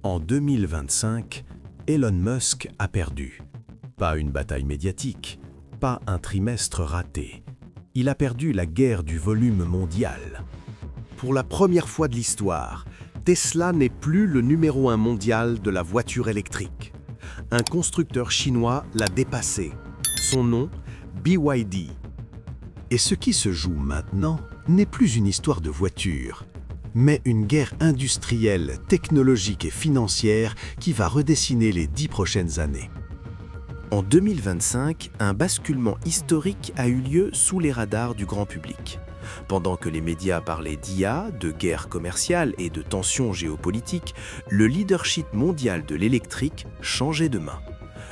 En 2025, Elon Musk a perdu. Pas une bataille médiatique, pas un trimestre raté. Il a perdu la guerre du volume mondial. Pour la première fois de l'histoire, Tesla n'est plus le numéro 1 mondial de la voiture électrique. Un constructeur chinois l'a dépassé. Son nom, BYD. Et ce qui se joue maintenant n'est plus une histoire de voiture, mais une guerre industrielle, technologique et financière qui va redessiner les 10 prochaines années. En 2025, un basculement historique a eu lieu sous les radars du grand public. Pendant que les médias parlaient d'IA, de guerre commerciale et de tensions géopolitiques, le leadership mondial de l'électrique changeait de main.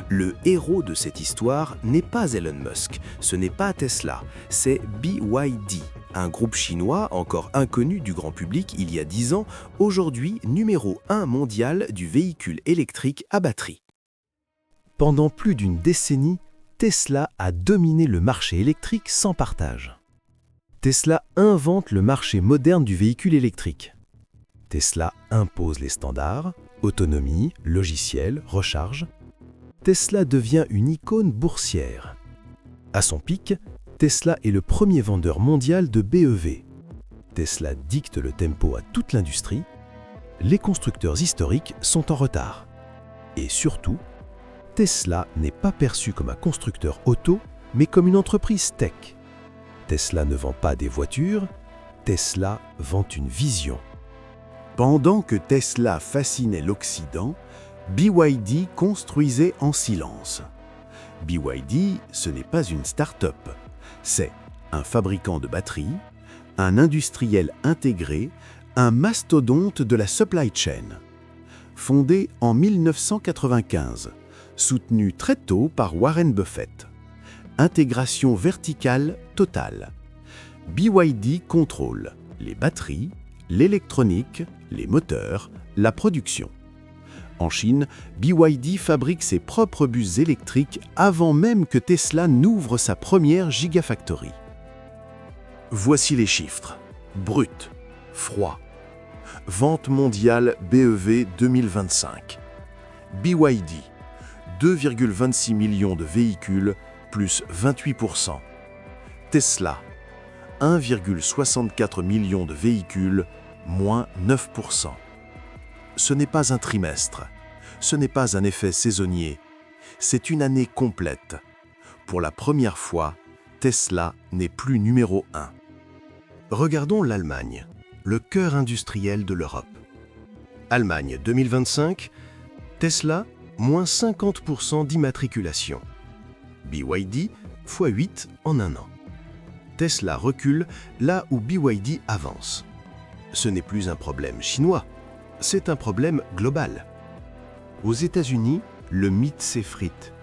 Le héros de cette histoire n'est pas Elon Musk, ce n'est pas Tesla, c'est BYD, un groupe chinois encore inconnu du grand public il y a 10 ans, aujourd'hui numéro 1 mondial du véhicule électrique à batterie. Pendant plus d'une décennie, Tesla a dominé le marché électrique sans partage. Tesla invente le marché moderne du véhicule électrique. Tesla impose les standards, autonomie, logiciel, recharge. Tesla devient une icône boursière. À son pic, Tesla est le premier vendeur mondial de BEV. Tesla dicte le tempo à toute l'industrie. Les constructeurs historiques sont en retard. Et surtout, Tesla n'est pas perçu comme un constructeur auto, mais comme une entreprise tech. Tesla ne vend pas des voitures, Tesla vend une vision. Pendant que Tesla fascinait l'Occident, BYD construisait en silence. BYD, ce n'est pas une start-up, c'est un fabricant de batteries, un industriel intégré, un mastodonte de la supply chain. Fondé en 1995, soutenu très tôt par Warren Buffett. Intégration verticale totale. BYD contrôle les batteries, l'électronique, les moteurs, la production. En Chine, BYD fabrique ses propres bus électriques avant même que Tesla n'ouvre sa première Gigafactory. Voici les chiffres. Brut, froid. Vente mondiale BEV 2025. BYD, 2,26 millions de véhicules, plus 28%. Tesla, 1,64 million de véhicules, moins 9%. Ce n'est pas un trimestre, ce n'est pas un effet saisonnier, c'est une année complète. Pour la première fois, Tesla n'est plus numéro 1. Regardons l'Allemagne, le cœur industriel de l'Europe. Allemagne 2025, Tesla, moins 50% d'immatriculation. BYD, x8 en un an. Tesla recule là où BYD avance. Ce n'est plus un problème chinois, c'est un problème global. Aux États-Unis, le mythe s'effrite.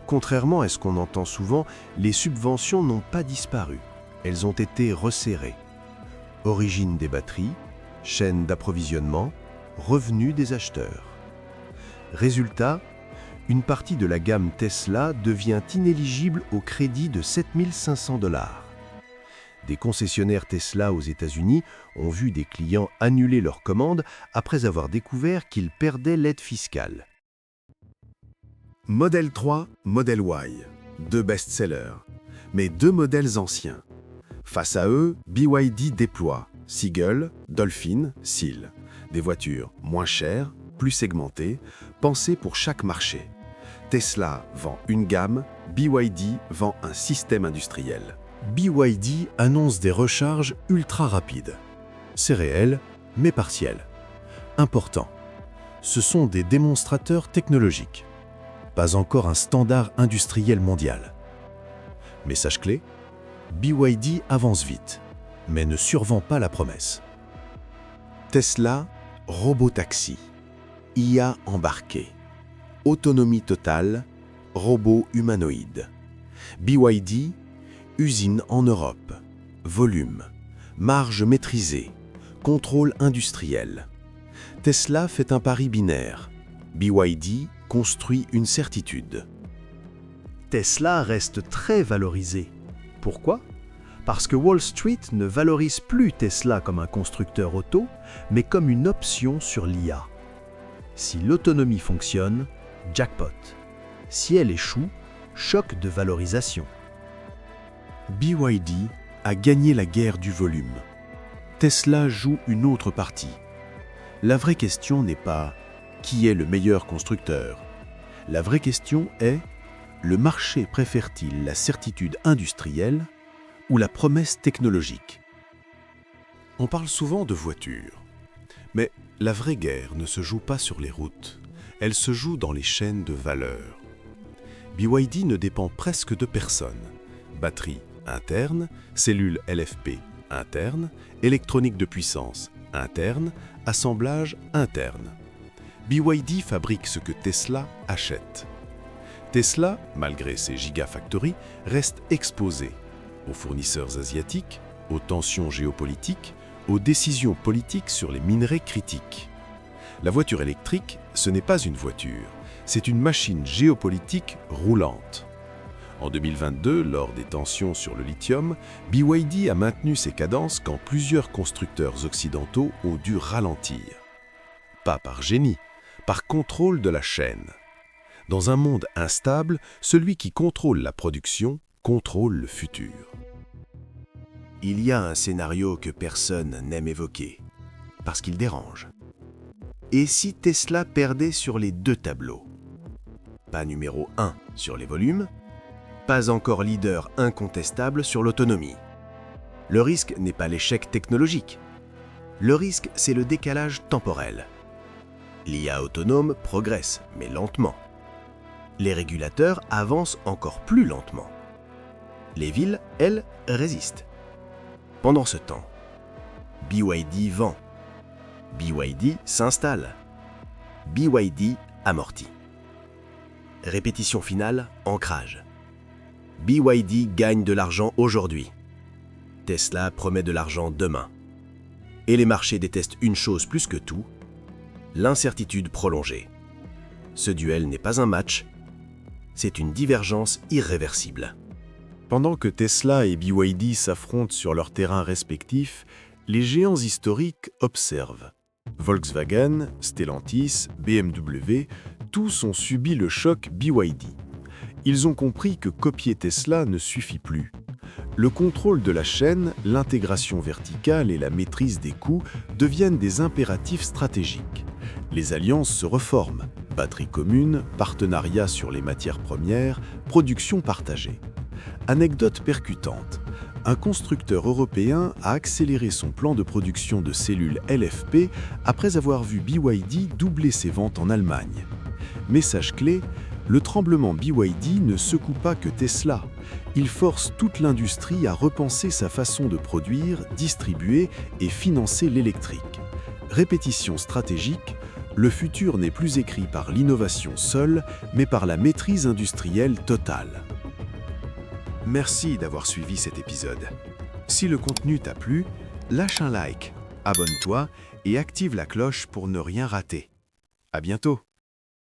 Contrairement à ce qu'on entend souvent, les subventions n'ont pas disparu. Elles ont été resserrées. Origine des batteries, chaîne d'approvisionnement, revenus des acheteurs. Résultat, une partie de la gamme Tesla devient inéligible au crédit de 7 500 $. Des concessionnaires Tesla aux États-Unis ont vu des clients annuler leurs commandes après avoir découvert qu'ils perdaient l'aide fiscale. Model 3, Model Y, deux best-sellers, mais deux modèles anciens. Face à eux, BYD déploie Seagull, Dolphin, Seal, des voitures moins chères, plus segmentées, pensées pour chaque marché. Tesla vend une gamme, BYD vend un système industriel. BYD annonce des recharges ultra rapides. C'est réel, mais partiel. Important. Ce sont des démonstrateurs technologiques. Pas encore un standard industriel mondial. Message clé, BYD avance vite, mais ne survend pas la promesse. Tesla, robotaxi, IA embarqué, autonomie totale, robot humanoïde. BYD, usine en Europe, volume, marge maîtrisée, contrôle industriel. Tesla fait un pari binaire. BYD construit une certitude. Tesla reste très valorisé. Pourquoi ? Parce que Wall Street ne valorise plus Tesla comme un constructeur auto, mais comme une option sur l'IA. Si l'autonomie fonctionne, jackpot. Si elle échoue, choc de valorisation. BYD a gagné la guerre du volume. Tesla joue une autre partie. La vraie question n'est pas « qui est le meilleur constructeur ?» La vraie question est « le marché préfère-t-il la certitude industrielle ou la promesse technologique ?» On parle souvent de voitures, mais la vraie guerre ne se joue pas sur les routes, elle se joue dans les chaînes de valeur. BYD ne dépend presque de personne. Batterie interne, cellules LFP interne, électronique de puissance interne, assemblage interne. BYD fabrique ce que Tesla achète. Tesla, malgré ses gigafactories, reste exposé aux fournisseurs asiatiques, aux tensions géopolitiques, aux décisions politiques sur les minerais critiques. La voiture électrique, ce n'est pas une voiture, c'est une machine géopolitique roulante. En 2022, lors des tensions sur le lithium, BYD a maintenu ses cadences quand plusieurs constructeurs occidentaux ont dû ralentir. Pas par génie, par contrôle de la chaîne. Dans un monde instable, celui qui contrôle la production contrôle le futur. Il y a un scénario que personne n'aime évoquer, parce qu'il dérange. Et si Tesla perdait sur les deux tableaux? Pas numéro 1 sur les volumes, pas encore leader incontestable sur l'autonomie. Le risque n'est pas l'échec technologique. Le risque, c'est le décalage temporel. L'IA autonome progresse, mais lentement. Les régulateurs avancent encore plus lentement. Les villes, elles, résistent. Pendant ce temps, BYD vend. BYD s'installe. BYD amortit. Répétition finale, ancrage. BYD gagne de l'argent aujourd'hui. Tesla promet de l'argent demain. Et les marchés détestent une chose plus que tout, l'incertitude prolongée. Ce duel n'est pas un match, c'est une divergence irréversible. Pendant que Tesla et BYD s'affrontent sur leurs terrains respectifs, les géants historiques observent. Volkswagen, Stellantis, BMW, tous ont subi le choc BYD. Ils ont compris que copier Tesla ne suffit plus. Le contrôle de la chaîne, l'intégration verticale et la maîtrise des coûts deviennent des impératifs stratégiques. Les alliances se reforment, batterie commune, partenariat sur les matières premières, production partagée. Anecdote percutante, un constructeur européen a accéléré son plan de production de cellules LFP après avoir vu BYD doubler ses ventes en Allemagne. Message clé, le tremblement BYD ne secoue pas que Tesla. Il force toute l'industrie à repenser sa façon de produire, distribuer et financer l'électrique. Répétition stratégique, le futur n'est plus écrit par l'innovation seule, mais par la maîtrise industrielle totale. Merci d'avoir suivi cet épisode. Si le contenu t'a plu, lâche un like, abonne-toi et active la cloche pour ne rien rater. À bientôt!